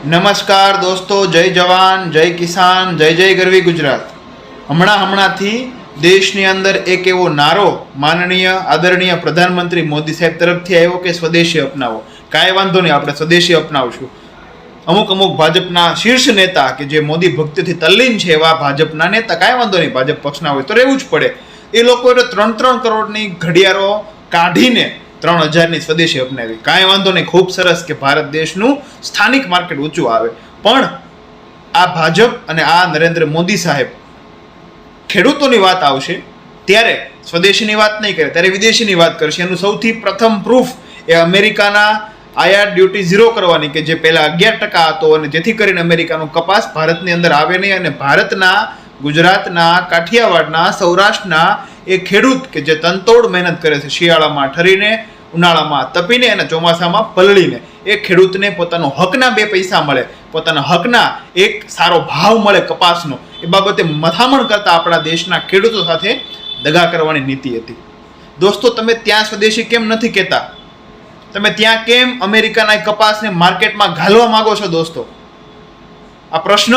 નમસ્કાર દોસ્તો, જય જવાન, જય કિસાન, જય જય ગરવી ગુજરાત. હમણાંથી દેશની અંદર એક એવો નારો માનનીય આદરણીય પ્રધાનમંત્રી મોદી સાહેબ તરફથી આવ્યો કે સ્વદેશી અપનાવો. કાંઈ વાંધો નહીં, આપણે સ્વદેશી અપનાવશું. અમુક ભાજપના શીર્ષ નેતા કે જે મોદી ભક્તિથી તલ્લીન છે એવા ભાજપના નેતા, કાંઈ વાંધો નહીં, ભાજપ પક્ષના હોય તો રહેવું જ પડે, એ લોકોએ 3 કરોડની ઘડિયાળો કાઢીને 3000ની સ્વદેશી અપનાવી. કાંઈ વાંધો નહીં, ખૂબ સરસ કે ભારત દેશનું સ્થાનિક માર્કેટ ઊંચું આવે. પણ આ ભાજપ અને આ નરેન્દ્ર મોદી સાહેબ ખેડૂતોની વાત આવશે ત્યારે સ્વદેશીની વાત નહીં કરે, ત્યારે વિદેશીની વાત કરશે. એનું સૌથી પ્રથમ પ્રૂફ એ અમેરિકાના આયાત ડ્યુટી 0 કરવાની, કે જે પહેલા 11% હતો, અને જેથી કરીને અમેરિકાનો કપાસ ભારતની અંદર આવે નહીં. અને ભારતના, ગુજરાતના, કાઠિયાવાડના, સૌરાષ્ટ્રના એ ખેડૂત કે જે તનતોડ મહેનત કરે છે, શિયાળામાં ઠરીને, ઉનાળામાં તપીને અને ચોમાસામાં પલળીને, એ ખેડૂતને પોતાનો હકના 2 પૈસા મળે, પોતાના હકના એક સારો ભાવ મળે કપાસનો, એ બાબતે મથામણ કરતા આપણા દેશના ખેડૂતો સાથે દગા કરવાની નીતિ હતી. દોસ્તો, તમે ત્યાં સ્વદેશી કેમ નથી કહેતા? તમે ત્યાં કેમ અમેરિકાના કપાસને માર્કેટમાં ઘાલવા માંગો છો? દોસ્તો, આ પ્રશ્ન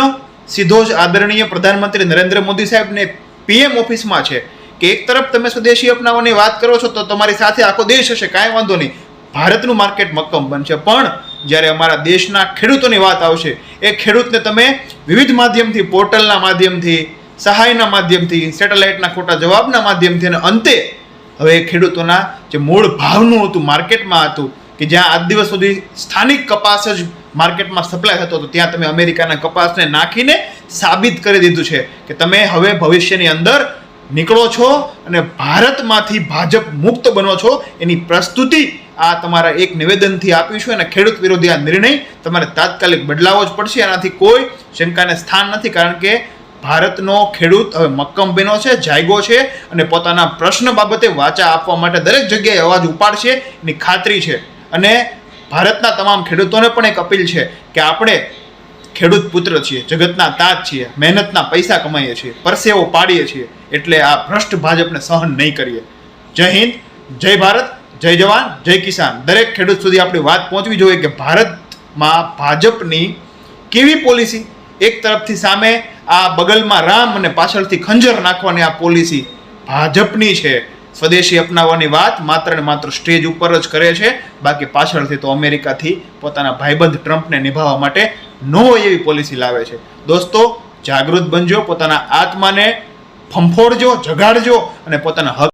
સીધો જ આદરણીય પ્રધાનમંત્રી નરેન્દ્ર મોદી સાહેબને પીએમ ઓફિસમાં છે કે એક તરફ તમે સ્વદેશી અપનાવવાની વાત કરો છો તો તમારી સાથે આખો દેશ હશે, કાંઈ વાંધો નહીં, ભારતનું માર્કેટ મક્કમ બનશે. પણ જ્યારે અમારા દેશના ખેડૂતોની વાત આવશે, એ ખેડૂતને તમે વિવિધ માધ્યમથી, પોર્ટલના માધ્યમથી, સહાયના માધ્યમથી, સેટેલાઇટના ખોટા જવાબના માધ્યમથી, અને અંતે હવે ખેડૂતોના જે મૂળ ભાવનું હતું, માર્કેટમાં હતું, કે જ્યાં આજ દિવસ સુધી સ્થાનિક કપાસ જ માર્કેટમાં સપ્લાય થતો હતો, ત્યાં તમે અમેરિકાના કપાસને નાખીને સાબિત કરી દીધું છે કે તમે હવે ભવિષ્યની અંદર નીકળો છો અને ભારતમાંથી ભાજપ મુક્ત બનો છો. એની પ્રસ્તુતિ આ તમારા એક નિવેદનથી આપીશું. અને ખેડૂત વિરોધી આ નિર્ણય તમારે તાત્કાલિક બદલાવો જ પડશે. એનાથી કોઈ શંકાને સ્થાન નથી, કારણ કે ભારતનો ખેડૂત હવે મક્કમ બન્યો છે, જાગ્યો છે, અને પોતાના પ્રશ્ન બાબતે વાચા આપવા માટે દરેક જગ્યાએ અવાજ ઉપાડશે, એની ખાતરી છે. અને ભારતના તમામ ખેડૂતોને પણ એક અપીલ છે કે આપણે ખેડૂત પુત્ર છીએ, જગતના તાજ છીએ, મહેનતના પૈસા કમાઈએ છીએ, પરસેવો પાડીએ છીએ, એટલે આ ભ્રષ્ટ ભાજપને સહન નહીં કરીએ. જય હિન્દ, જય ભારત, જય જવાન, જય કિસાન. દરેક ખેડૂત સુધી આપણી વાત પહોંચવી જોઈએ કે ભારતમાં ભાજપની કેવી પોલિસી, એક તરફથી સામે આ બગલમાં રામ અને પાછળથી ખંજર નાખવાની આ પોલિસી ભાજપની છે. સ્વદેશી અપનાવવાની વાત માત્ર ને માત્ર સ્ટેજ ઉપર જ કરે છે, બાકી પાછળથી તો અમેરિકાથી પોતાના ભાઈબંધ ટ્રમ્પને નિભાવવા માટે નો એવી પોલિસી લાવે છે. દોસ્તો, જાગૃત બનજો, પોતાના આત્માને ફંફોડજો, જગાડજો અને પોતાના હક